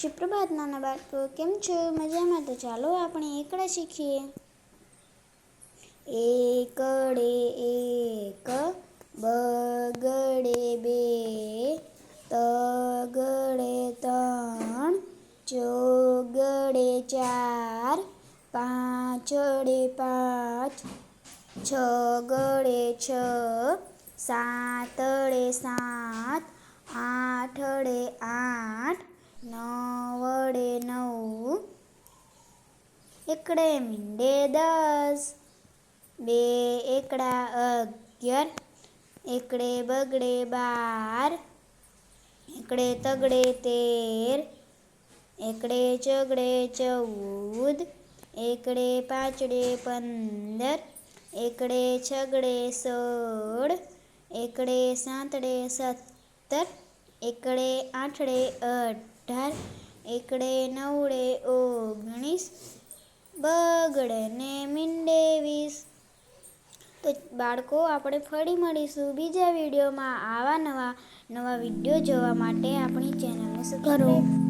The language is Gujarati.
સુપ્રભાત નાના બાળકો, કેમ છો? મજામાં? તો ચાલો આપણે એકડા શીખીએ. એકડે એક, બગડે બે, તગડે ત્રણ, ચોગડે ચાર, પાંચડે પાંચ, છગડે છ, સાતડે સાત, આઠડે આઠ, નવડે નવ, એકડે મીંડે 10, બે એકડા 11, એકડે બગડે 12, એકડે તગડે 13, એકડે ચોગડે 14, એકડે પાંચડે 15, એકડે છગડે 16, એકડે સાતડે 17, એકડે આઠડે 18, એકડે નવડે 19, બગડે ને મીંડે 20. તો બાળકો, આપણે ફરી મળીશું બીજા વિડીયોમાં. આવા નવા વિડીયો જોવા માટે આપણી ચેનલને સબસ્ક્રાઈબ કરો.